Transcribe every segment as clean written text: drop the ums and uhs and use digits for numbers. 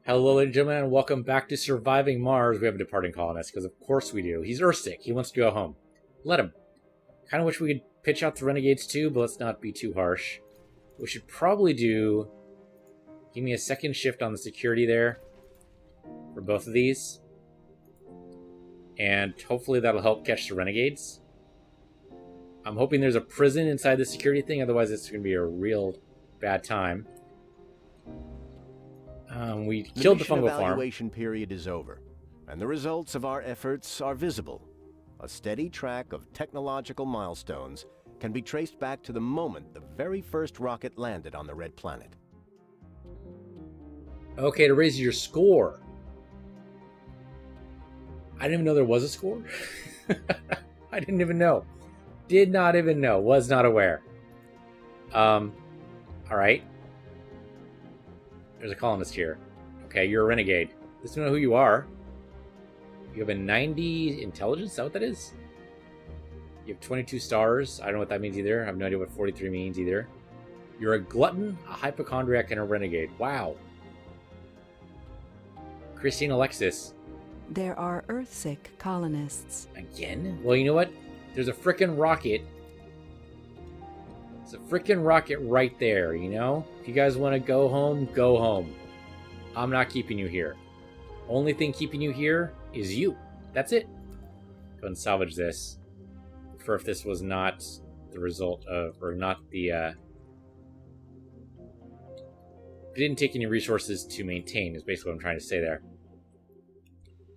Hello, ladies and gentlemen, and welcome back to Surviving Mars. We have a departing colonist, because of course we do. He's Earthsick. He wants to go home. Let him. Kind of wish we could pitch out the Renegades too, but let's not be too harsh. We should probably do... Give me a second shift on the security there for both of these. And hopefully that'll help catch the Renegades. I'm hoping there's a prison inside the security thing, otherwise it's going to be a real bad time. We killed the fungal farm. The evaluation period is over, and the results of our efforts are visible. A steady track of technological milestones can be traced back to the moment the very first rocket landed on the Red Planet. Okay, to raise your score. I didn't even know there was a score. I didn't even know. Did not even know. Was not aware. Alright. There's a colonist here. Okay, you're a renegade. Let's know who you are. You have a 90 intelligence? Is that what that is? You have 22 stars. I don't know what that means either. I have no idea what 43 means either. You're a glutton, a hypochondriac, and a renegade. Wow. Christine Alexis. There are Earthsick colonists. Again? Well, you know what? There's a frickin' rocket. It's a frickin' rocket right there, you know? If you guys want to go home, go home. I'm not keeping you here. Only thing keeping you here is you. That's it. Go and salvage this. For if this was not the result of, or not the, it didn't take any resources to maintain, is basically what I'm trying to say there.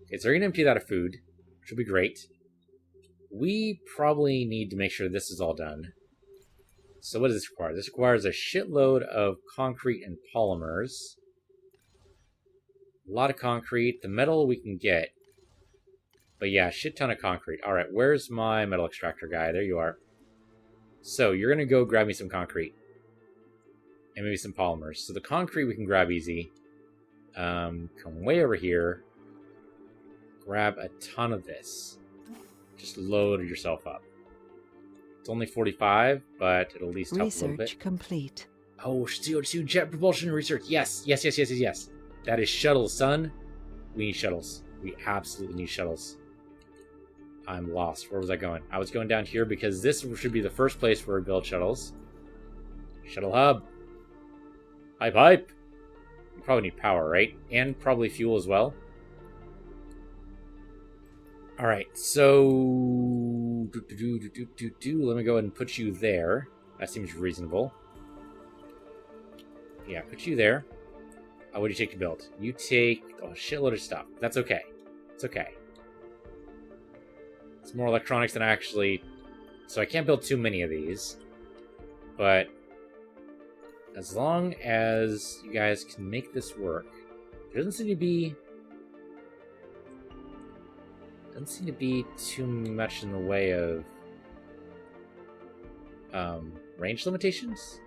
Okay, so we're going to empty that of food, which will be great. We probably need to make sure this is all done. So what does this require? This requires a shitload of concrete and polymers. A lot of concrete. The metal we can get. But yeah, shit ton of concrete. Alright, where's my metal extractor guy? There you are. So, you're going to go grab me some concrete. And maybe some polymers. So the concrete we can grab easy. Come way over here. Grab a ton of this. Just load yourself up. It's only 45, but it'll at least help a little bit. Research complete. Oh, CO2 jet propulsion research. Yes, yes, yes, yes, yes, yes. That is shuttles, son. We need shuttles. We absolutely need shuttles. I'm lost. Where was I going? I was going down here because this should be the first place where we build shuttles. Shuttle hub. Pipe, pipe. You probably need power, right? And probably fuel as well. Alright, so... Let me go ahead and put you there. That seems reasonable. Yeah, put you there. What do you take to build? You take a shitload of stuff. That's okay. It's okay. It's more electronics than I actually... So I can't build too many of these. But... as long as you guys can make this work. There doesn't seem to be... doesn't seem to be too much in the way of... range limitations?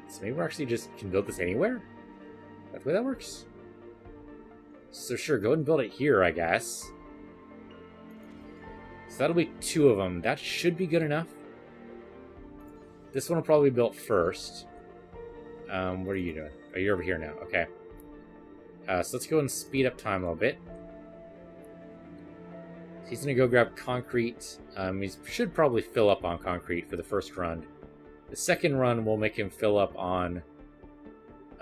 So maybe we actually just can build this anywhere? That's the way that works? So sure, go ahead and build it here, I guess. So that'll be 2 of them. That should be good enough. This one will probably be built first. What are you doing? Oh, you're over here now. Okay. So let's go and speed up time a little bit. He's going to go grab concrete. He should probably fill up on concrete for the first run. The second run will make him fill up on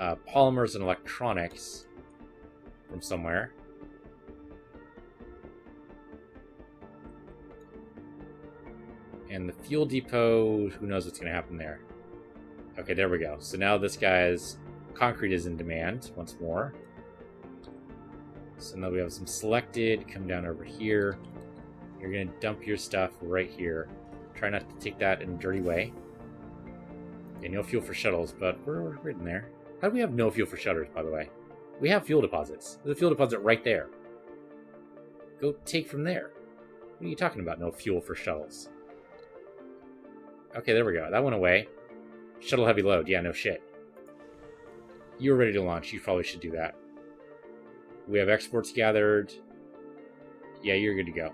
polymers and electronics from somewhere. And the fuel depot, who knows what's going to happen there. Okay, there we go. So now this guy's concrete is in demand once more. So now we have some selected. Come down over here. You're going to dump your stuff right here. Try not to take that in a dirty way. Okay, no fuel for shuttles, but we're in there. How do we have no fuel for shutters, by the way? We have fuel deposits. There's a fuel deposit right there. Go take from there. What are you talking about, no fuel for shuttles? Okay, there we go. That went away. Shuttle heavy load. Yeah, no shit. You were ready to launch. You probably should do that. We have exports gathered. Yeah, you're good to go.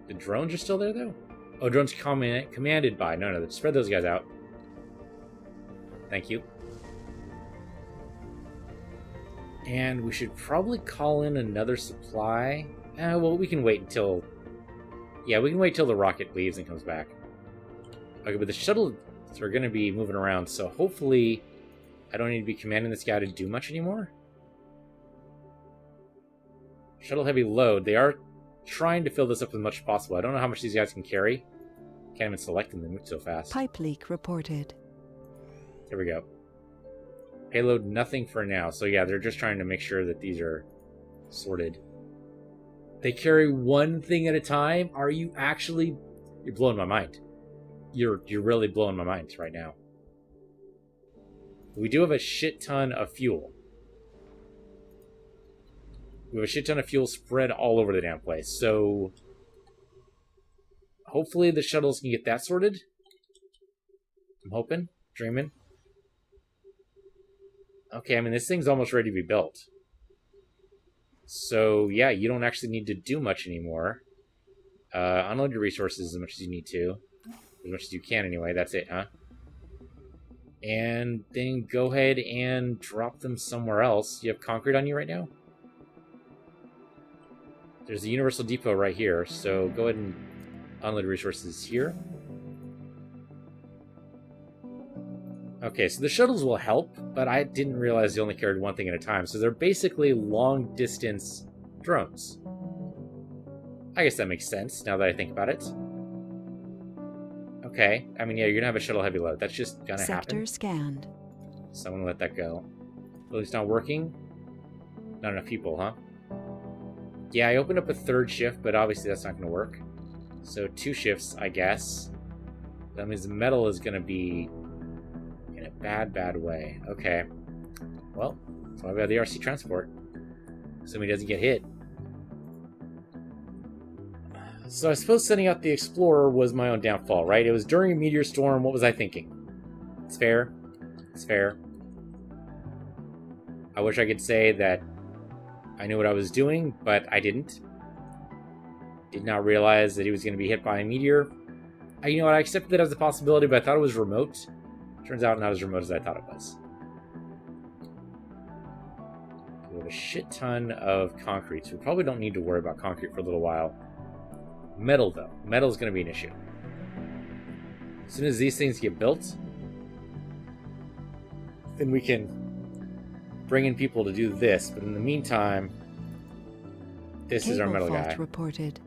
The drones are still there, though? Oh, drones commanded by. No, spread those guys out. Thank you. And we should probably call in another supply. Well, we can wait until... Yeah, we can wait till the rocket leaves and comes back. Okay, but the shuttles are going to be moving around, so hopefully I don't need to be commanding this guy to do much anymore. Shuttle heavy load. They are trying to fill this up as much as possible. I don't know how much these guys can carry. Can't even select them. They move so fast. Pipe leak reported. There we go. Payload, nothing for now. So yeah, they're just trying to make sure that these are sorted. They carry one thing at a time? Are you actually... You're blowing my mind. You're really blowing my mind right now. We do have a shit ton of fuel. We have a shit ton of fuel spread all over the damn place. So hopefully the shuttles can get that sorted. I'm hoping. Dreaming. Okay, I mean, this thing's almost ready to be built. So, yeah, you don't actually need to do much anymore. Unload your resources as much as you need to. As much as you can, anyway. That's it, huh? And then go ahead and drop them somewhere else. You have concrete on you right now? There's a universal depot right here, so go ahead and unload resources here. Okay, so the shuttles will help, but I didn't realize they only carried one thing at a time. So they're basically long-distance drones. I guess that makes sense, now that I think about it. Okay, I mean, yeah, you're gonna have a shuttle heavy load. That's just gonna happen. Sector scanned. So I'm gonna let that go. Well, it's not working. Not enough people, huh? Yeah, I opened up a third shift, but obviously that's not gonna work. So 2 shifts, I guess. That means the metal is gonna be in a bad way. Okay. Well, that's why we have the RC transport. So he doesn't get hit. So I suppose sending out the Explorer was my own downfall, right? It was during a meteor storm. What was I thinking? It's fair. It's fair. I wish I could say that I knew what I was doing, but I didn't. Did not realize that he was going to be hit by a meteor. You know what? I accepted that as a possibility, but I thought it was remote. Turns out not as remote as I thought it was. We have a shit ton of concrete, so we probably don't need to worry about concrete for a little while. Metal, though. Metal is going to be an issue. As soon as these things get built, then we can bring in people to do this. But in the meantime, this is our metal guy. Reported.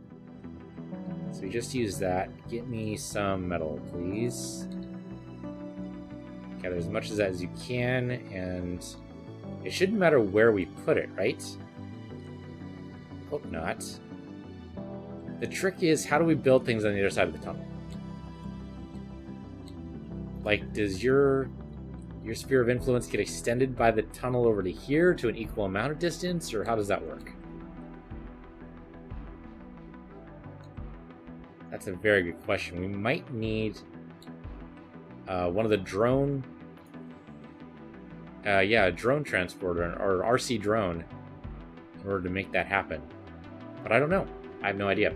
So we just use that. Get me some metal, please. Gather as much of that as you can, and it shouldn't matter where we put it, right? Hope not. The trick is, how do we build things on the other side of the tunnel? Like, does your sphere of influence get extended by the tunnel over to here to an equal amount of distance, or how does that work? That's a very good question. We might need one of the drone... a drone transporter, or RC drone, in order to make that happen. But I don't know. I have no idea.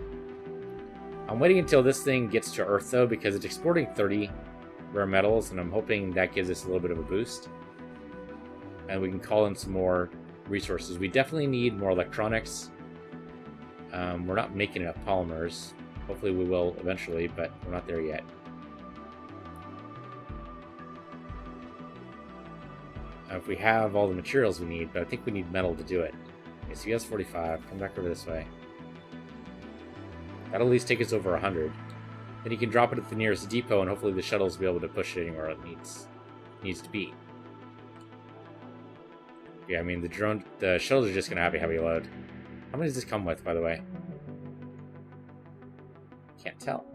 I'm waiting until this thing gets to Earth, though, because it's exporting 30 rare metals, and I'm hoping that gives us a little bit of a boost. And we can call in some more resources. We definitely need more electronics. We're not making enough polymers. Hopefully we will eventually, but we're not there yet. If we have all the materials we need, but I think we need metal to do it. Okay, so he has 45. Come back over this way. That'll at least take us over 100. Then you can drop it at the nearest depot, and hopefully the shuttles will be able to push it anywhere it needs to be. Yeah, I mean, the shuttles are just going to have a heavy load. How many does this come with, by the way? Can't tell.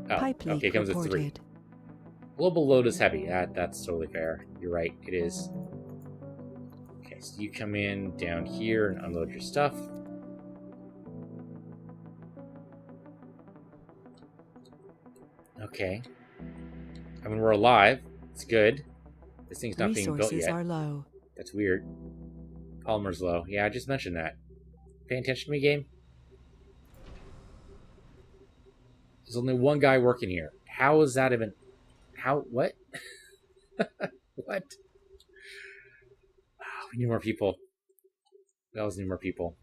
Oh, okay, it comes with 3. Global load is heavy. That's totally fair. You're right, it is. Okay, so you come in down here and unload your stuff. Okay. I mean, we're alive. It's good. This thing's not being built yet. Resources are low. That's weird. Polymer's low. Yeah, I just mentioned that. Paying attention to me, game? There's only one guy working here. How is that even... How? What? What? We need more people. We always need more people.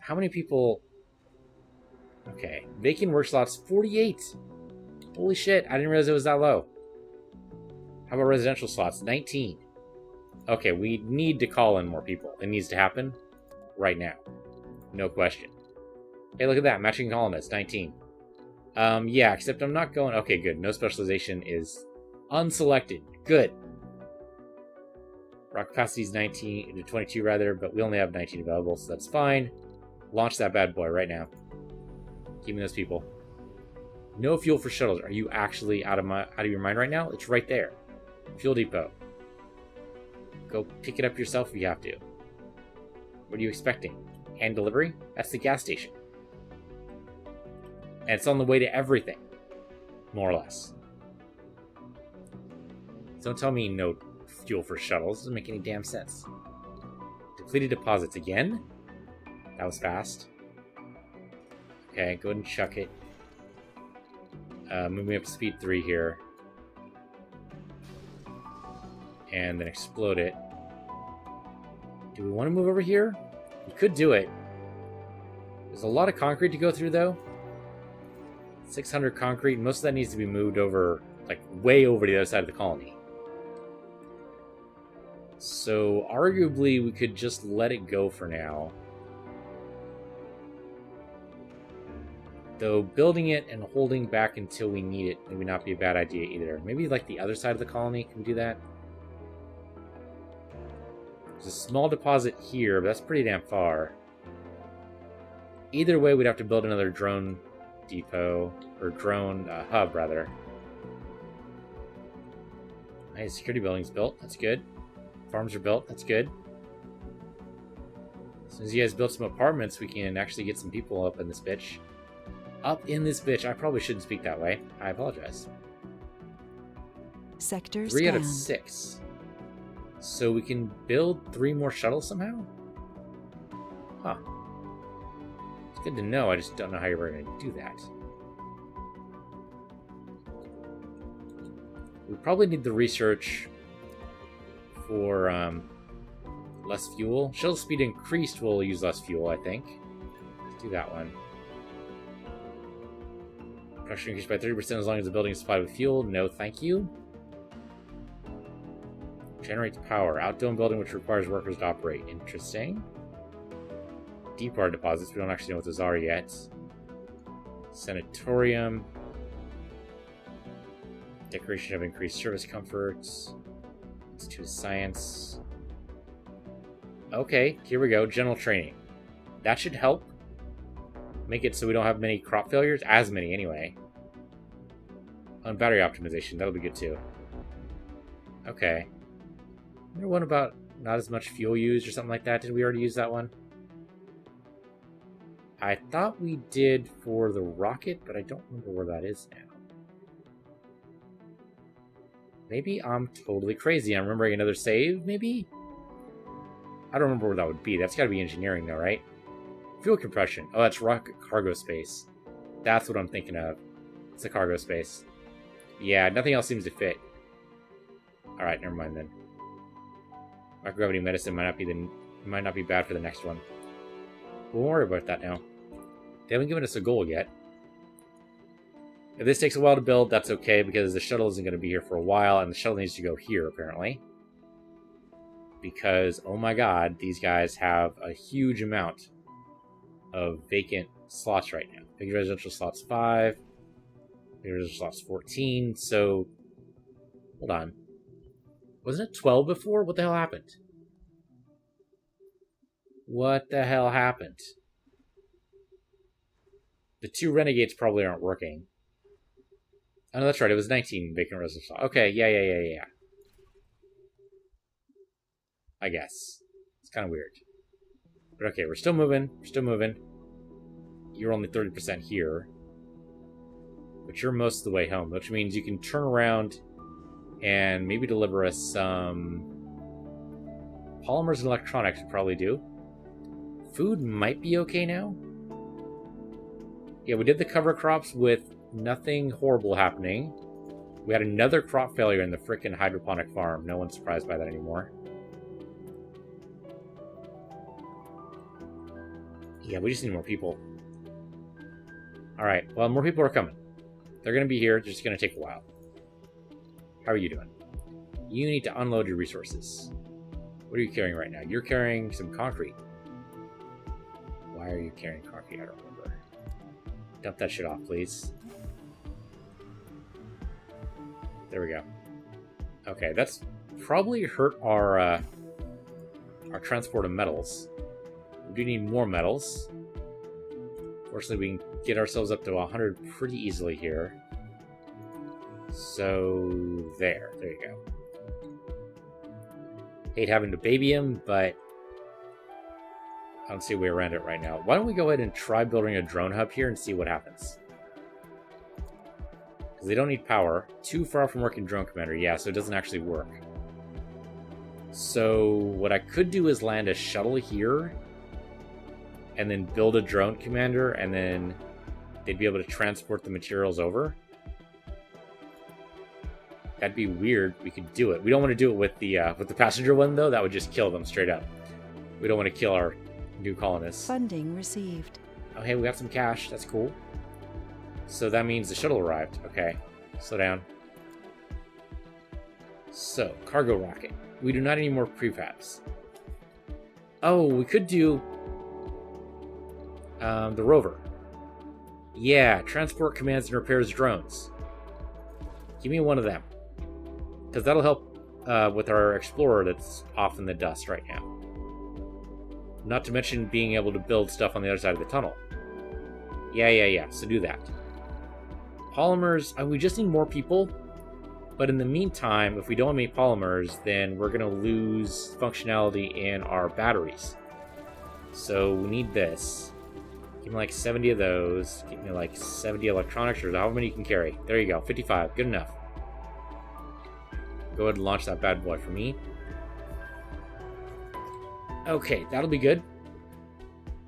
How many people? Okay. Vacant work slots, 48. Holy shit, I didn't realize it was that low. How about residential slots? 19. Okay, we need to call in more people. It needs to happen right now. No question. Hey, look at that. Matching colonists, 19. Yeah, except I'm not going... Okay, good. No specialization is unselected. Good. Rock capacity is 19 to 22 rather, but we only have 19 available, so that's fine. Launch that bad boy right now. Give me those people. No fuel for shuttles. Are you actually out of your mind right now? It's right there. Fuel depot. Go pick it up yourself if you have to. What are you expecting? Hand delivery? That's the gas station. And it's on the way to everything. More or less. Don't tell me no fuel for shuttles. Doesn't make any damn sense. Depleted deposits again? That was fast. Okay, go ahead and chuck it. Moving up to speed 3 here. And then explode it. Do we want to move over here? We could do it. There's a lot of concrete to go through, though. 600 concrete. Most of that needs to be moved over, like, way over to the other side of the colony. So, arguably, we could just let it go for now. Though, building it and holding back until we need it maybe not be a bad idea either. Maybe, like, the other side of the colony. Can we do that? There's a small deposit here, but that's pretty damn far. Either way, we'd have to build another drone depot, or drone hub, rather. Nice, security building's built. That's good. Farms are built. That's good. As soon as you guys build some apartments, we can actually get some people up in this bitch. Up in this bitch. I probably shouldn't speak that way. I apologize. Sector 3 out of scanned. 6. So we can build 3 more shuttles somehow? Huh. It's good to know. I just don't know how you're going to do that. We probably need the research for less fuel. Shuttle speed increased will use less fuel, I think. Let's do that one. Pressure increased by 30% as long as the building is supplied with fuel. No, thank you. Generates power. Outdome building which requires workers to operate. Interesting. Deep water deposits. We don't actually know what those are yet. Sanatorium. Decoration of increased service comforts. Institute of Science. Okay, here we go. General training. That should help. Make it so we don't have many crop failures. As many, anyway. On battery optimization. That'll be good, too. Okay. Remember one about not as much fuel used or something like that? Did we already use that one? I thought we did for the rocket, but I don't remember where that is now. Maybe I'm totally crazy. I'm remembering another save, maybe? I don't remember where that would be. That's got to be engineering, though, right? Fuel compression. Oh, that's rocket cargo space. That's what I'm thinking of. It's the cargo space. Yeah, nothing else seems to fit. Alright, never mind then. Microgravity medicine might not be bad for the next one. We'll worry about that now. They haven't given us a goal yet. If this takes a while to build, that's okay, because the shuttle isn't going to be here for a while, and the shuttle needs to go here, apparently. Because, oh my god, these guys have a huge amount of vacant slots right now. Big residential slots 5. Big residential slots 14, so... Hold on. Wasn't it 12 before? What the hell happened? What the hell happened? The 2 renegades probably aren't working. Oh, no, that's right. It was 19 vacant residential slots. Okay, yeah. I guess. It's kind of weird. But okay, we're still moving. You're only 30% here. But you're most of the way home, which means you can turn around and maybe deliver us some polymers and electronics would probably do. Food might be okay now. Yeah, we did the cover crops with nothing horrible happening. We had another crop failure in the frickin' hydroponic farm. No one's surprised by that anymore. Yeah, we just need more people. Alright, well, more people are coming. They're going to be here, it's just going to take a while. How are you doing? You need to unload your resources. What are you carrying right now? You're carrying some concrete. Why are you carrying concrete? I don't remember. Dump that shit off, please. There we go. Okay, that's probably hurt our transport of metals. We do need more metals. Fortunately, we can get ourselves up to 100 pretty easily here. So, there you go. Hate having to baby him, but I don't see a way around it right now. Why don't we go ahead and try building a drone hub here and see what happens? Because they don't need power. Too far from working drone commander. Yeah, so it doesn't actually work. So what I could do is land a shuttle here and then build a drone commander, and then they'd be able to transport the materials over. That'd be weird. We could do it. We don't want to do it with the passenger one, though. That would just kill them straight up. We don't want to kill our new colonists. Funding received. Oh, hey, we got some cash. That's cool. So that means the shuttle arrived. Okay. Slow down. So, cargo rocket. We do not need more prefabs. Oh, we could do the rover. Yeah, transport commands and repairs drones. Give me one of them. Because that'll help with our explorer that's off in the dust right now. Not to mention being able to build stuff on the other side of the tunnel. Yeah. So do that. Polymers, we just need more people. But in the meantime, if we don't make polymers, then we're going to lose functionality in our batteries. So we need this. Give me like 70 of those. Give me like 70 electronics, or however many you can carry. There you go, 55. Good enough. Go ahead and launch that bad boy for me. Okay, that'll be good.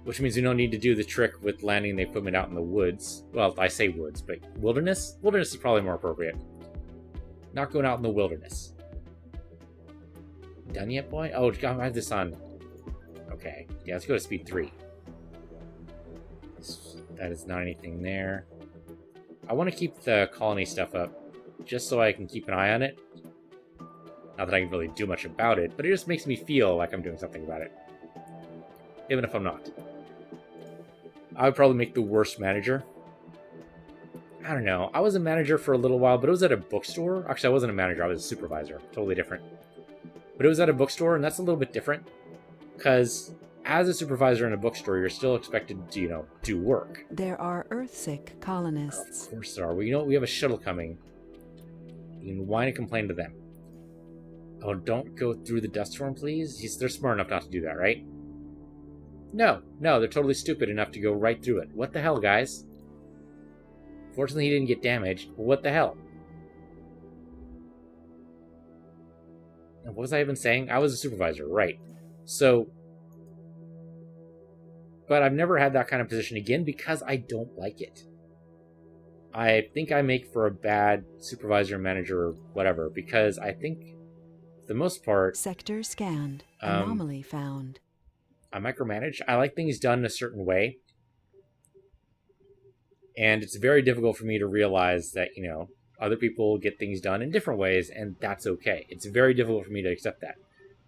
Which means we don't need to do the trick with landing the equipment out in the woods. Well, I say woods, but wilderness? Wilderness is probably more appropriate. Not going out in the wilderness. Done yet, boy? Oh, I have this on. Okay. Yeah, let's go to speed 3. That is not anything there. I want to keep the colony stuff up, just so I can keep an eye on it. Not that I can really do much about it, but it just makes me feel like I'm doing something about it. Even if I'm not. I would probably make the worst manager. I don't know. I was a manager for a little while, but it was at a bookstore. Actually, I wasn't a manager. I was a supervisor. Totally different. But it was at a bookstore, and that's a little bit different. Because as a supervisor in a bookstore, you're still expected to, do work. There are Earthsick colonists. Of course there are. Well, we have a shuttle coming. You can whine and complain to them. Oh, don't go through the dust storm, please? They're smart enough not to do that, right? No, they're totally stupid enough to go right through it. What the hell, guys? Fortunately, he didn't get damaged. But what the hell? What was I even saying? I was a supervisor, right. So, but I've never had that kind of position again because I don't like it. I think I make for a bad supervisor, manager, or whatever, because I think, for the most part... Sector scanned. Anomaly found. I micromanage. I like things done in a certain way. And it's very difficult for me to realize that, other people get things done in different ways, and that's okay. It's very difficult for me to accept that.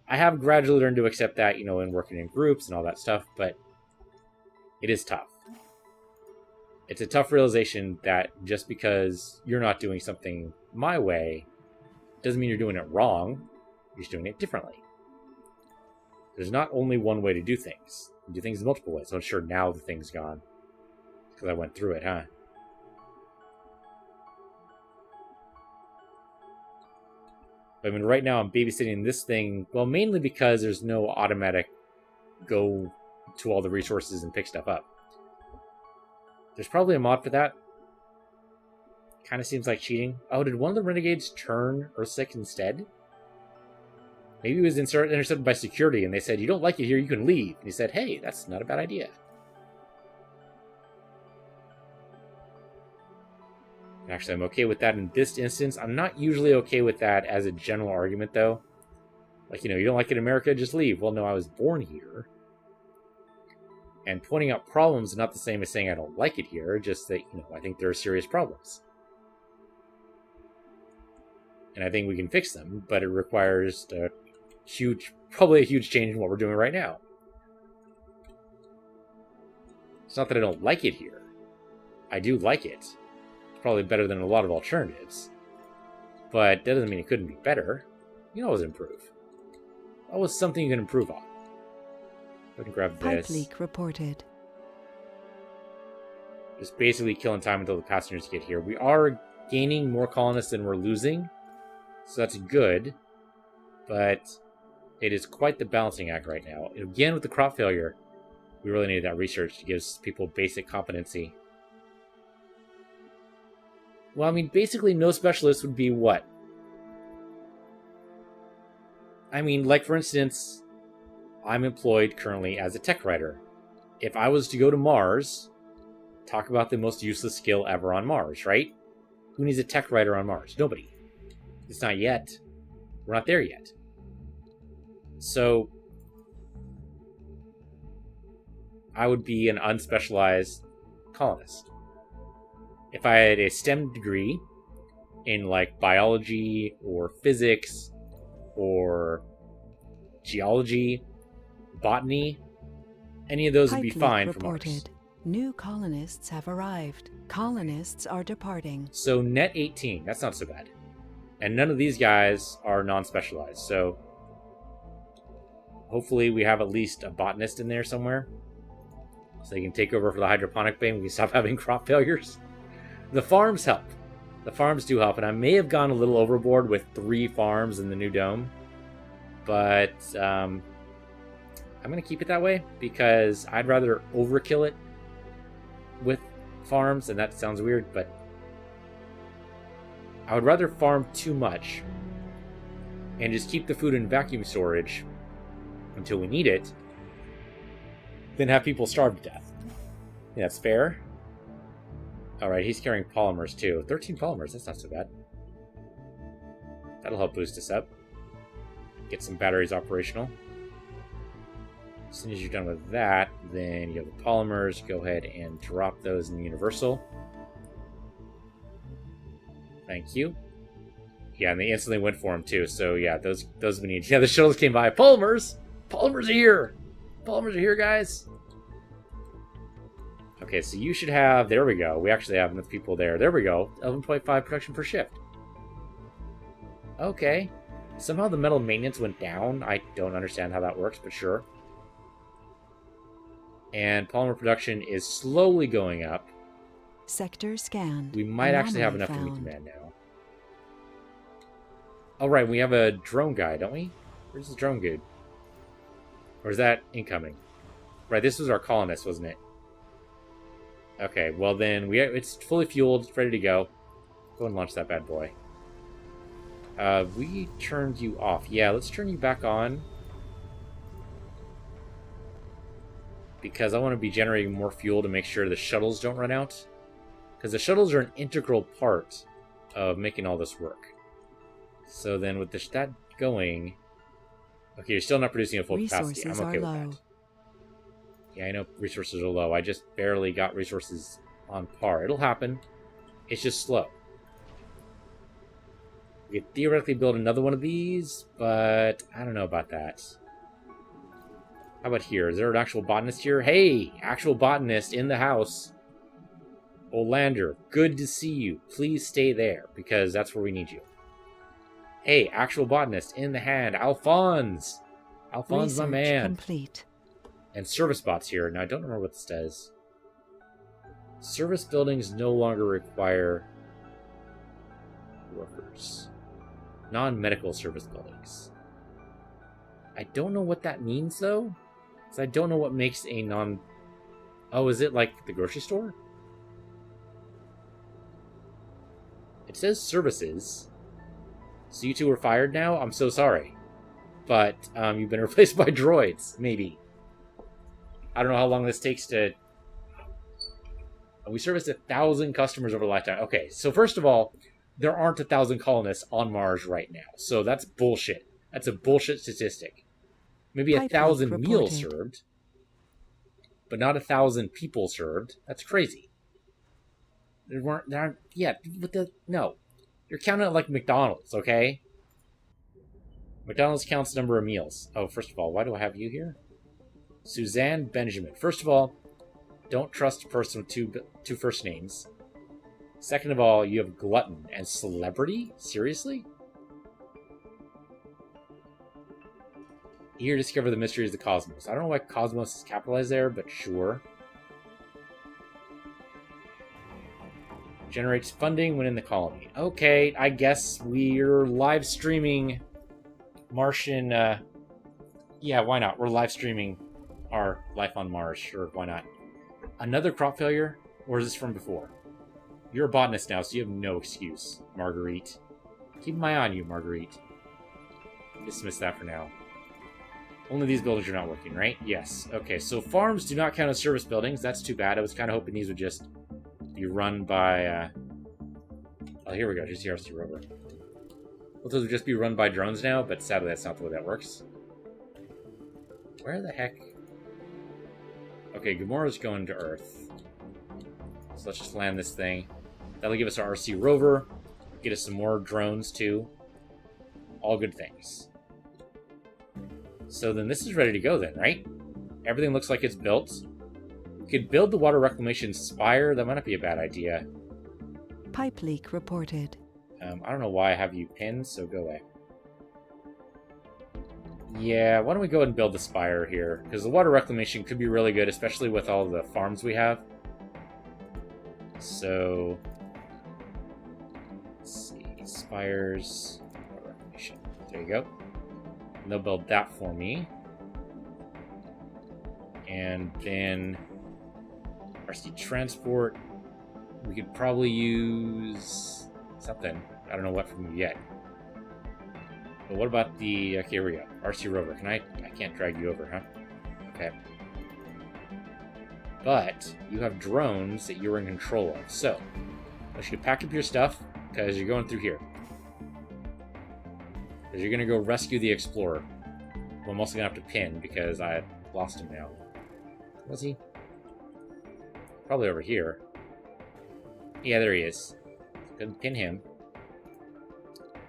I have gradually learned to accept that, in working in groups and all that stuff, but it is tough. It's a tough realization that just because you're not doing something my way doesn't mean you're doing it wrong. You're just doing it differently. There's not only one way to do things. You do things in multiple ways. So I'm sure now the thing's gone. Because I went through it, huh? I mean, right now I'm babysitting this thing, well, mainly because there's no automatic go to all the resources and pick stuff up. There's probably a mod for that. Kind of seems like cheating. Oh, did one of the renegades turn Earthsick instead? Maybe he was intercepted by security and they said, you don't like it here, you can leave. And he said, hey, that's not a bad idea. Actually, I'm okay with that in this instance. I'm not usually okay with that as a general argument, though. Like, you don't like it in America, just leave. Well, no, I was born here. And pointing out problems is not the same as saying I don't like it here, just that, I think there are serious problems. And I think we can fix them, but it requires probably a huge change in what we're doing right now. It's not that I don't like it here. I do like it. It's probably better than a lot of alternatives. But that doesn't mean it couldn't be better. You can always improve. Always something you can improve on. Go ahead and grab this. Pipe leak reported. Just basically killing time until the passengers get here. We are gaining more colonists than we're losing, so that's good. But it is quite the balancing act right now. Again, with the crop failure, we really need that research to give people basic competency. Well, I mean, basically no specialist would be what? I mean, like for instance, I'm employed currently as a tech writer. If I was to go to Mars, talk about the most useless skill ever on Mars, right? Who needs a tech writer on Mars? Nobody. It's not yet. We're not there yet. So, I would be an unspecialized colonist. If I had a STEM degree in like biology or physics or geology, botany, any of those would be fine for Mars. New colonists have arrived. Colonists are departing. So net 18, that's not so bad. And none of these guys are non-specialized, so hopefully we have at least a botanist in there somewhere. So they can take over for the hydroponic bay and we can stop having crop failures. The farms help. The farms do help, and I may have gone a little overboard with 3 farms in the new dome. But I'm going to keep it that way because I'd rather overkill it with farms, and that sounds weird, but I would rather farm too much and just keep the food in vacuum storage until we need it than have people starve to death. Yeah, that's fair. Alright, he's carrying polymers too. 13 polymers, that's not so bad. That'll help boost us up. Get some batteries operational. As soon as you're done with that, then you have the polymers. Go ahead and drop those in the Universal. Thank you. Yeah, and they instantly went for them too. So yeah, those we need. Yeah, the shuttles came by. Polymers! Polymers are here! Polymers are here, guys! Okay, so you should have... There we go. We actually have enough people there. There we go. 11.5 production per shift. Okay. Somehow the metal maintenance went down. I don't understand how that works, but sure. And polymer production is slowly going up. Sector scanned. We might actually have enough to meet demand now. Oh, right. We have a drone guy, don't we? Where's the drone dude? Or is that incoming? Right, this was our colonist, wasn't it? Okay, well then, it's fully fueled, it's ready to go. Go and launch that bad boy. We turned you off. Yeah, let's turn you back on. Because I want to be generating more fuel to make sure the shuttles don't run out. Because the shuttles are an integral part of making all this work. So then with that going... Okay, you're still not producing at full capacity. I'm okay with that. Yeah, I know resources are low. I just barely got resources on par. It'll happen. It's just slow. We could theoretically build another one of these, but I don't know about that. How about here? Is there an actual botanist here? Hey, actual botanist in the house. Olander, good to see you. Please stay there, because that's where we need you. Hey, actual botanist in the hand. Alphonse! Alphonse, my man. Complete. And service bots here. Now, I don't remember what this does. Service buildings no longer require workers. Non-medical service buildings. I don't know what that means, though. Because I don't know what makes a non... Oh, is it like the grocery store? It says services. So you two are fired now? I'm so sorry. But you've been replaced by droids, maybe. I don't know how long this takes to... We serviced 1,000 customers over the lifetime. Okay, so first of all, there aren't 1,000 colonists on Mars right now. So that's bullshit. That's a bullshit statistic. Maybe 1,000 meals served. but not 1,000 people served. That's crazy. There aren't, yeah, no. You're counting it like McDonald's, okay? McDonald's counts the number of meals. Oh, first of all, why do I have you here? Suzanne Benjamin. First of all, don't trust a person with two first names. Second of all, you have glutton and celebrity? Seriously? Here to discover the mysteries of the cosmos. I don't know why cosmos is capitalized there, but sure. Generates funding when in the colony. Okay, I guess we're live streaming Martian. Yeah, why not? We're live streaming our life on Mars. Sure, why not? Another crop failure? Or is this from before? You're a botanist now, so you have no excuse, Marguerite. Keep my eye on you, Marguerite. Dismiss that for now. Only these buildings are not working, right? Yes. Okay, so farms do not count as service buildings. That's too bad. I was kind of hoping these would just be run by... Oh, here we go. Just RC rover. Well, those would just be run by drones now, but sadly that's not the way that works. Where the heck? Okay, Gamora's going to Earth. So let's just land this thing. That'll give us our RC rover. Get us some more drones, too. All good things. So then this is ready to go then, right? Everything looks like it's built. We could build the water reclamation spire. That might not be a bad idea. Pipe leak reported. I don't know why I have you pinned, so go away. Yeah, why don't we go ahead and build the spire here? Because the water reclamation could be really good, especially with all the farms we have. So, let's see. Spires. Water reclamation. There you go. And they'll build that for me. And then RC transport. We could probably use something. I don't know what from you yet. But what about the... Okay, here we go. RC rover. Can I can't drag you over, huh? Okay. But you have drones that you're in control of. So, I should pack up your stuff, because you're going through here. Because you're going to go rescue the explorer. Well, I'm also going to have to pin, because I lost him now. Was he? Probably over here. Yeah, there he is. Go and pin him.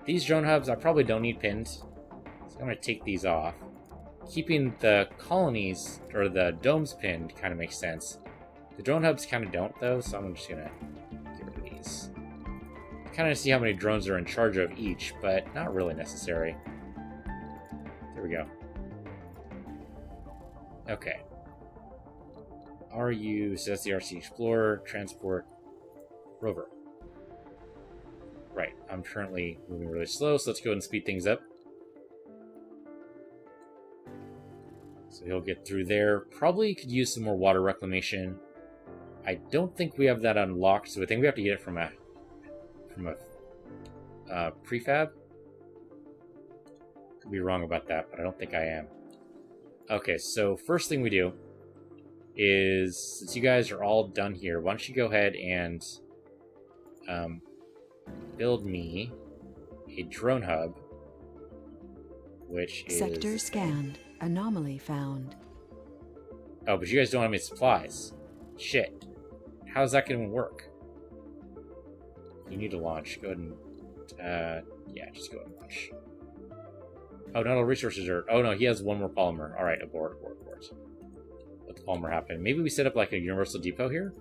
These drone hubs, I probably don't need pinned. So I'm going to take these off. Keeping the colonies, or the domes pinned, kind of makes sense. The drone hubs kind of don't, though, so I'm just going to get rid of these. Kind of see how many drones are in charge of each, but not really necessary. There we go. Okay. RU, so that's the RC Explorer, Transport, Rover. Right, I'm currently moving really slow, so let's go ahead and speed things up. So he'll get through there. Probably could use some more water reclamation. I don't think we have that unlocked, so I think we have to get it from a prefab. Could be wrong about that, but I don't think I am. Okay, so first thing we do is, since you guys are all done here, why don't you go ahead and build me a drone hub, which is... Sector scanned. Anomaly found. Oh, but you guys don't have any supplies. Shit. How's that going to work? You need to launch. Go ahead and... yeah, just go ahead and launch. Oh, not all resources are... Oh, no, he has one more polymer. Alright, abort. Let the polymer happen. Maybe we set up like a universal depot here?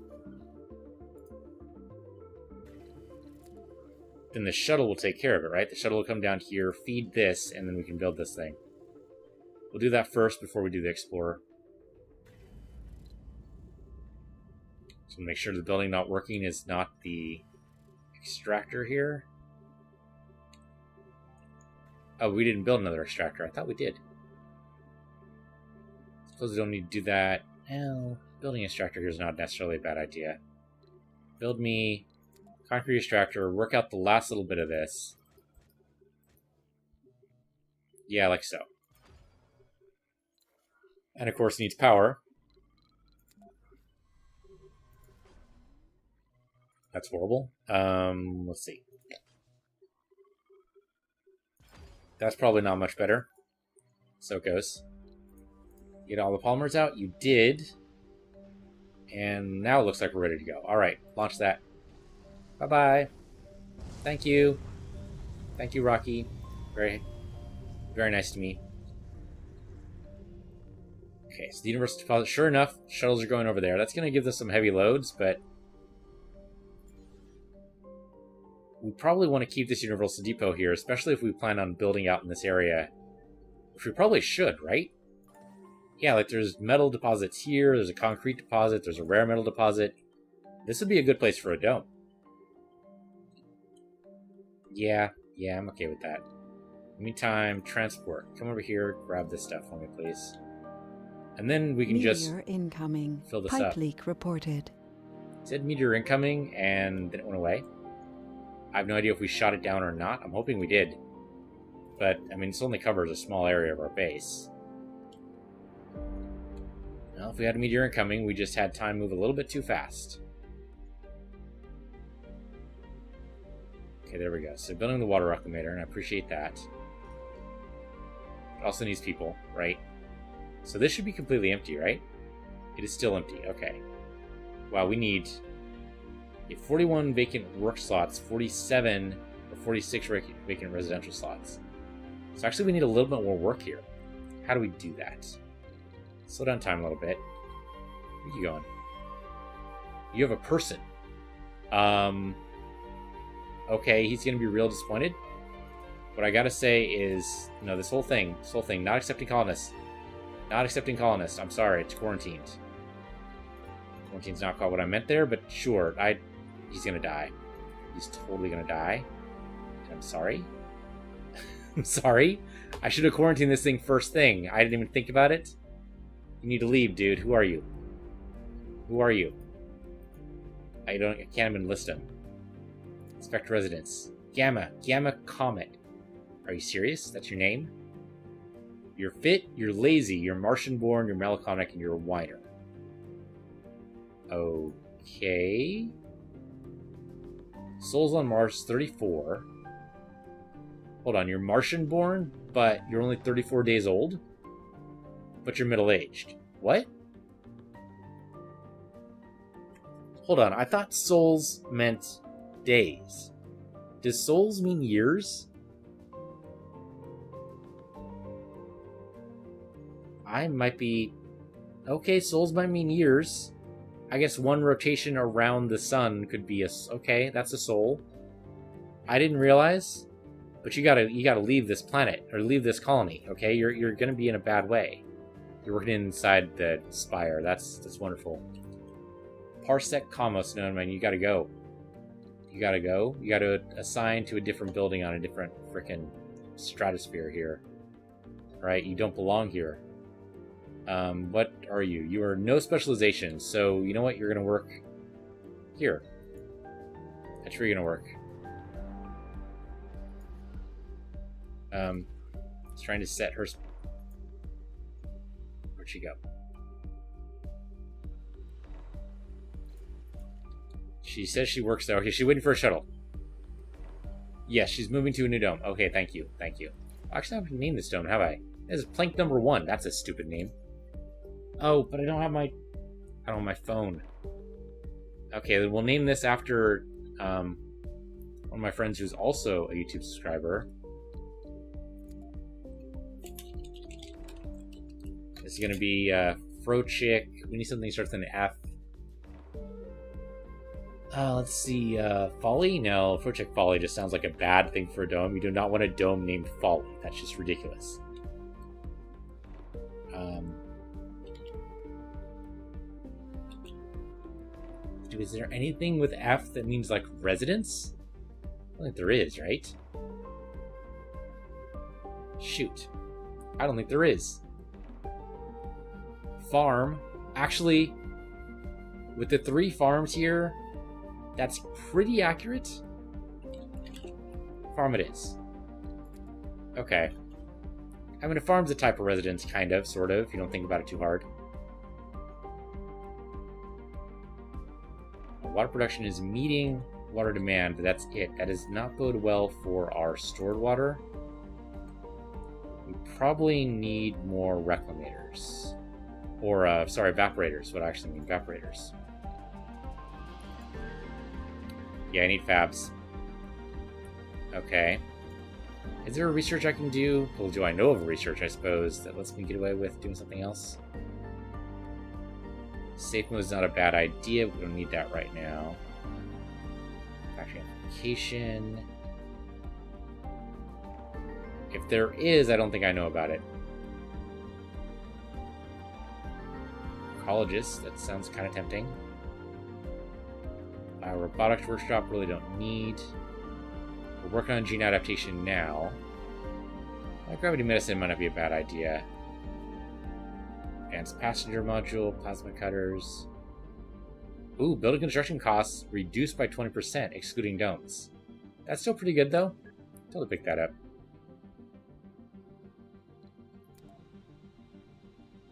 Then the shuttle will take care of it, right? The shuttle will come down here, feed this, and then we can build this thing. We'll do that first before we do the Explorer. So make sure the building not working is not the extractor here. Oh, we didn't build another extractor. I thought we did. Suppose we don't need to do that. No, building an extractor here is not necessarily a bad idea. Build me concrete extractor, work out the last little bit of this. Yeah, like so. And of course needs power. That's horrible. Let's see. That's probably not much better. So it goes. Get all the polymers out. You did. And now it looks like we're ready to go. Alright, launch that. Bye-bye. Thank you. Thank you, Rocky. Very, very nice to me. Okay, so the universe deposit. Sure enough, shuttles are going over there. That's going to give us some heavy loads, but we probably want to keep this universal depot here, especially if we plan on building out in this area. Which we probably should, right? Yeah, like there's metal deposits here, there's a concrete deposit, there's a rare metal deposit. This would be a good place for a dome. Yeah, I'm okay with that. In the meantime, transport. Come over here, grab this stuff for me, please. And then we can just incoming. Fill this Pipe up. leak reported. It said meteor incoming, and then it went away. I have no idea if we shot it down or not. I'm hoping we did. But, I mean, this only covers a small area of our base. Well, if we had a meteor incoming, we just had time move a little bit too fast. Okay, there we go. So building the water reclamator, and I appreciate that. It also needs people, right? So this should be completely empty, right? It is still empty. Okay. Wow, we need 41 vacant work slots, 47 or 46 vacant residential slots. So actually we need a little bit more work here. How do we do that? Slow down time a little bit. Where are you going? You have a person. Okay, he's going to be real disappointed. What I gotta say is, no, this whole thing, not accepting colonists. Not accepting colonists. I'm sorry, it's quarantined. Quarantine's not quite what I meant there, but sure, he's gonna die. He's totally gonna die. I'm sorry. I'm sorry. I should have quarantined this thing first thing. I didn't even think about it. You need to leave, dude. Who are you? Who are you? I can't even list them. Inspect residence. Gamma Comet. Are you serious? That's your name? You're fit, you're lazy, you're Martian-born, you're melancholic, and you're a whiner. Okay. Souls on Mars, 34. Hold on, you're Martian-born, but you're only 34 days old? But you're middle-aged. What? Hold on, I thought souls meant days. Does souls mean years? I might be... Okay, souls might mean years. I guess one rotation around the sun could be a... Okay, that's a soul. I didn't realize. But you gotta leave this planet, or leave this colony, okay? You're gonna be in a bad way. You're working inside the spire. That's wonderful. Parsec Comos, no, man, you gotta go. You gotta go. You gotta assign to a different building on a different frickin' stratosphere here. Right? You don't belong here. What are you? You are no specialization, so you know what? You're gonna work here. That's where you're gonna work. It's trying to set her... Where'd she go? She says she works there. Okay, she's waiting for a shuttle. Yes, she's moving to a new dome. Okay, thank you. Thank you. Actually, I haven't named this dome, have I? This is Plank number 1. That's a stupid name. Oh, but I don't have my phone. Okay, then we'll name this after one of my friends who's also a YouTube subscriber. This is gonna be Frochick. We need something that starts with an F. Let's see, Folly? No, Frochick Folly just sounds like a bad thing for a dome. You do not want a dome named Folly. That's just ridiculous. Is there anything with F that means, like, residence? I don't think there is, right? Shoot. I don't think there is. Farm. Actually, with the 3 farms here, that's pretty accurate. Farm it is. Okay. I mean, a farm's a type of residence, kind of, sort of, if you don't think about it too hard. Water production is meeting water demand, but that's it. That does not bode well for our stored water. We probably need more reclamators. Or, sorry, evaporators. What I actually mean, evaporators. Yeah, I need fabs. Okay. Is there a research I can do? Well, do I know of a research, I suppose, that lets me get away with doing something else? Safe mode is not a bad idea. We don't need that right now. Factory application. If there is, I don't think I know about it. Ecologist, that sounds kind of tempting. Robotics workshop, really don't need. We're working on gene adaptation now. Gravity medicine might not be a bad idea. Advanced passenger module, plasma cutters. Ooh, building construction costs reduced by 20%, excluding domes. That's still pretty good, though. Totally pick that up.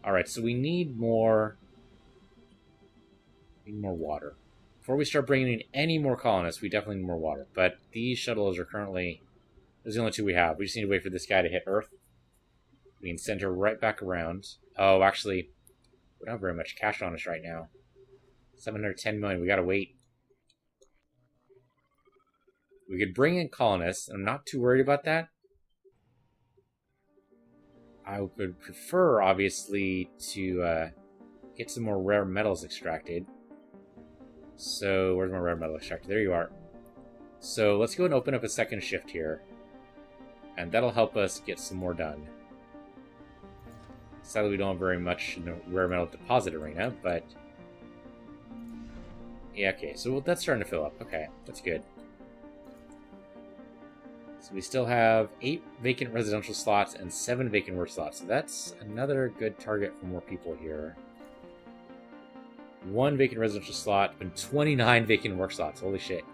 Alright, so we need more... water. Before we start bringing in any more colonists, we definitely need more water. But these shuttles are currently... Those are the only two we have. We just need to wait for this guy to hit Earth. We can send her right back around. Oh, actually, we don't have very much cash on us right now. 710 million. We gotta wait. We could bring in colonists. I'm not too worried about that. I would prefer, obviously, to get some more rare metals extracted. So, where's my rare metal extractor? There you are. So, let's go and open up a second shift here. And that'll help us get some more done. Sadly, we don't have very much in the rare metal deposit arena, but... Yeah, okay, so that's starting to fill up. Okay, that's good. So we still have 8 vacant residential slots and 7 vacant work slots. So that's another good target for more people here. 1 vacant residential slot and 29 vacant work slots. Holy shit.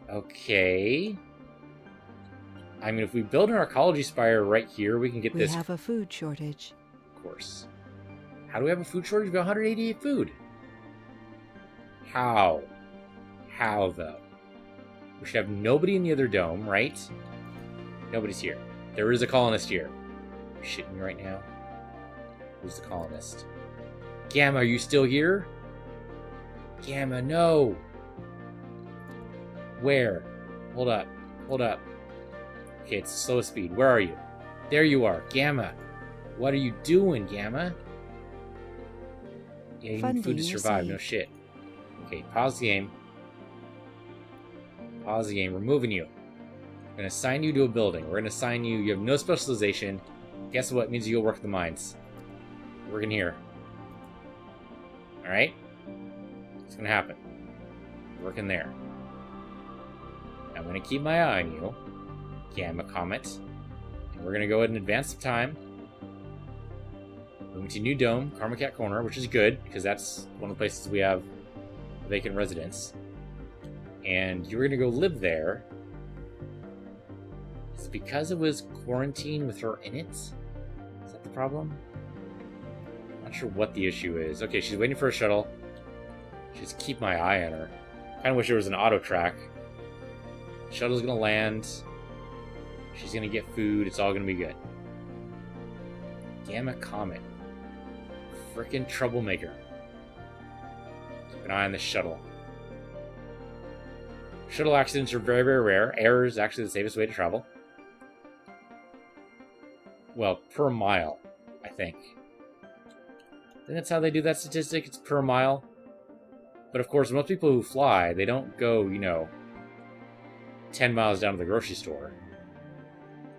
Okay. I mean, if we build an arcology spire right here, we can get this... We have a food shortage. Of course. How do we have a food shortage? We have 188 food. How? How, though? We should have nobody in the other dome, right? Nobody's here. There is a colonist here. Are you shitting me right now? Who's the colonist? Gamma, are you still here? Gamma, no! Where? Hold up. Hold up. Okay, it's slow speed. Where are you? There you are. Gamma. What are you doing, Gamma? Yeah, you need food to survive. No shit. Okay, pause the game. Pause the game. We're moving you. We're going to assign you to a building. We're going to assign you... You have no specialization. Guess what? It means you'll work the mines. We're working here. Alright? What's going to happen? Working there. I'm going to keep my eye on you. Gamma Comet. And we're going to go ahead and advance the time. Moving to New Dome, Karma Cat Corner, which is good, because that's one of the places we have a vacant residence. And you're going to go live there. Is it because it was quarantined with her in it? Is that the problem? Not sure what the issue is. Okay, she's waiting for a shuttle. Just keep my eye on her. Kind of wish there was an auto track. Shuttle's going to land. She's going to get food. It's all going to be good. Gamma Comet. Frickin' troublemaker. Keep an eye on the shuttle. Shuttle accidents are very, very rare. Air is actually the safest way to travel. Well, per mile, I think. I think that's how they do that statistic. It's per mile. But of course, most people who fly, they don't go, 10 miles down to the grocery store.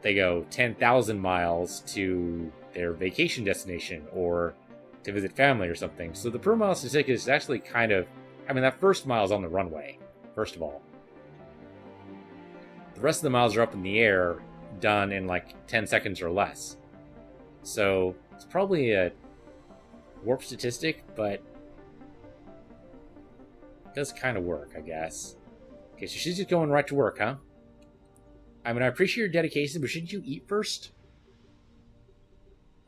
They go 10,000 miles to their vacation destination or to visit family or something. So the per mile statistic is actually kind of... I mean, that first mile is on the runway, first of all. The rest of the miles are up in the air, done in like 10 seconds or less. So it's probably a warp statistic, but it does kind of work, I guess. Okay, so she's just going right to work, huh? I mean, I appreciate your dedication, but shouldn't you eat first?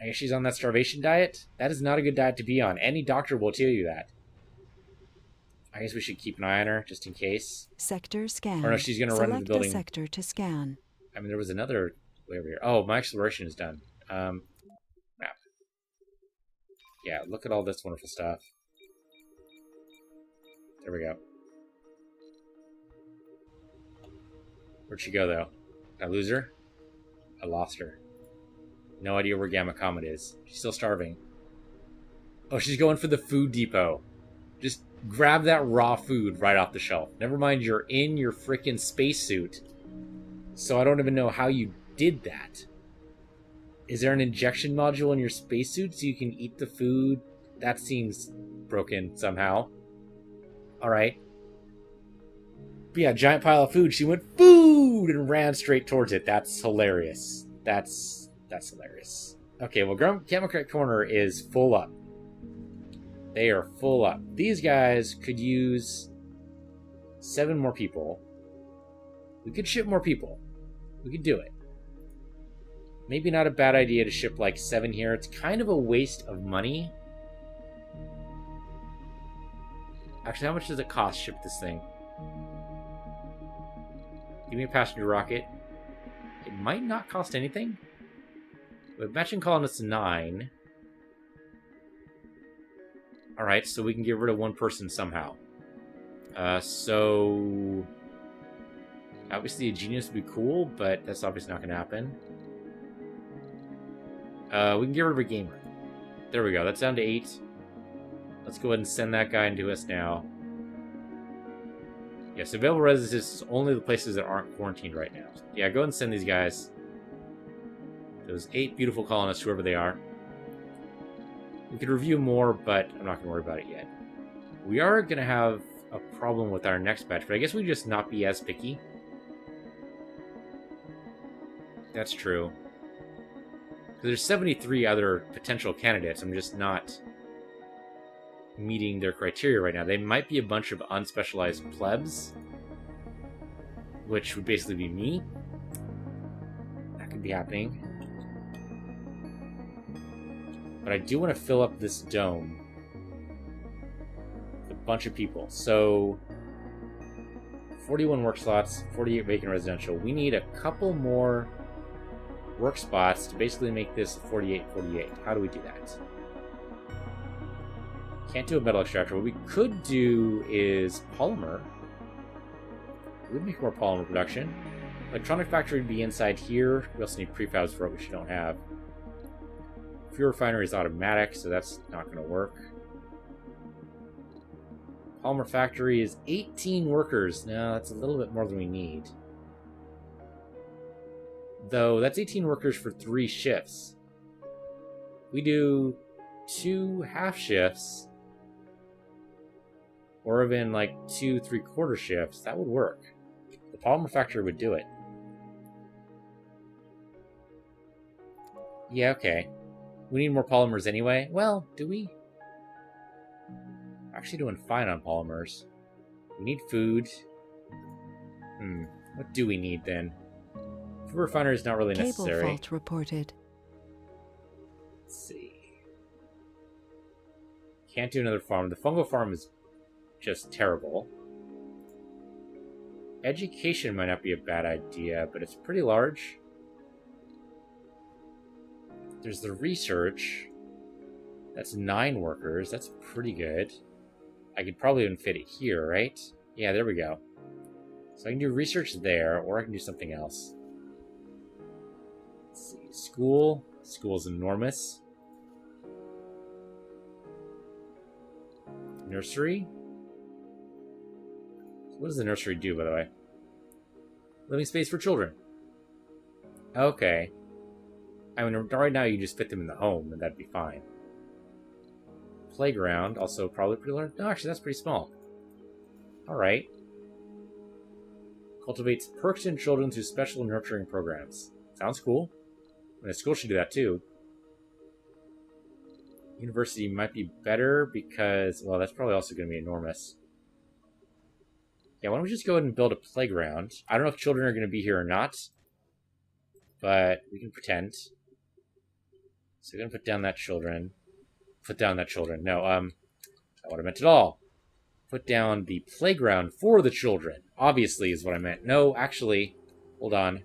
I guess she's on that starvation diet? That is not a good diet to be on. Any doctor will tell you that. I guess we should keep an eye on her, just in case. Sector scan. Or no, she's going to run to the building. Select a sector to scan. I mean, there was another way over here. Oh, my exploration is done. Map. Yeah, look at all this wonderful stuff. There we go. Where'd she go, though? Did I lose her? I lost her. No idea where Gamma Comet is. She's still starving. Oh, she's going for the food depot. Just grab that raw food right off the shelf. Never mind, you're in your freaking spacesuit. So I don't even know how you did that. Is there an injection module in your spacesuit so you can eat the food? That seems broken somehow. Alright. But yeah, giant pile of food. She went, food! And ran straight towards it. That's hilarious. That's hilarious. Okay, well, Gamma Corner is full up. They are full up. These guys could use 7 more people. We could ship more people. We could do it. Maybe not a bad idea to ship like 7 here. It's kind of a waste of money. Actually, how much does it cost to ship this thing? Give me a passenger rocket. It might not cost anything. With matching colonists 9. Alright, so we can get rid of 1 person somehow. So... Obviously a genius would be cool, but that's obviously not going to happen. We can get rid of a gamer. There we go, that's down to 8. Let's go ahead and send that guy into us now. Yes, available residences is only the places that aren't quarantined right now. Yeah, go ahead and send these guys. Those 8 beautiful colonists, whoever they are. We could review more, but I'm not going to worry about it yet. We are going to have a problem with our next batch, but I guess we just not be as picky. That's true. Because there's 73 other potential candidates. I'm just not meeting their criteria right now. They might be a bunch of unspecialized plebs, which would basically be me. That could be happening. But I do want to fill up this dome with a bunch of people. So 41 work slots, 48 vacant residential. We need a couple more work spots to basically make this 48-48. How do we do that? Can't do a metal extractor. What we could do is polymer. We'd make more polymer production. Electronic factory would be inside here. We also need prefabs for it, which we don't have. Fuel refinery is automatic, so that's not going to work. Polymer factory is 18 workers. No, that's a little bit more than we need. Though, that's 18 workers for 3 shifts. We do 2 half shifts, or even like 2 3/4 shifts, that would work. The polymer factory would do it. Yeah, okay. We need more polymers anyway. Well, do we? Actually doing fine on polymers. We need food. What do we need then? Food refinery is not really necessary. Cable fault reported. Let's see. Can't do another farm. The fungal farm is just terrible. Education might not be a bad idea, but it's pretty large. There's the research. That's 9 workers. That's pretty good. I could probably even fit it here, right? Yeah, there we go. So I can do research there, or I can do something else. Let's see. School. School's enormous. Nursery. What does the nursery do, by the way? Living space for children. Okay. I mean, right now you just fit them in the home, and that'd be fine. Playground, also probably pretty large. No, actually, that's pretty small. Alright. Cultivates perks in children through special nurturing programs. Sounds cool. And a school should do that, too. University might be better because, well, that's probably also going to be enormous. Yeah, why don't we just go ahead and build a playground? I don't know if children are going to be here or not, but we can pretend. So we're going to put down that children. Put down that children. No, not what I meant at all. Put down the playground for the children. Obviously is what I meant. No, actually, hold on.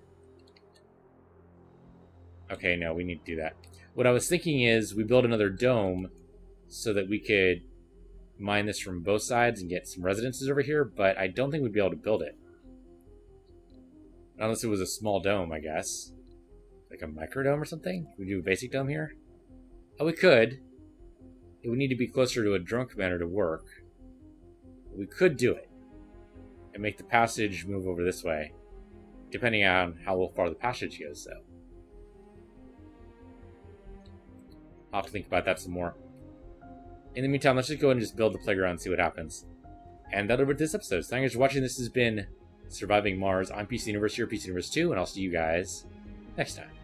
Okay, no, we need to do that. What I was thinking is we build another dome so that we could mine this from both sides and get some residences over here, but I don't think we'd be able to build it. Unless it was a small dome, I guess. Like a microdome or something? Can we do a basic dome here? Oh, we could. It would need to be closer to a drone commander to work. But we could do it. And make the passage move over this way. Depending on how far the passage goes, though. I'll have to think about that some more. In the meantime, let's just go ahead and just build the playground and see what happens. And that'll be this episode. So thank you guys for watching. This has been Surviving Mars. I'm Piece of the Universe, you're Piece of the Universe 2, and I'll see you guys next time.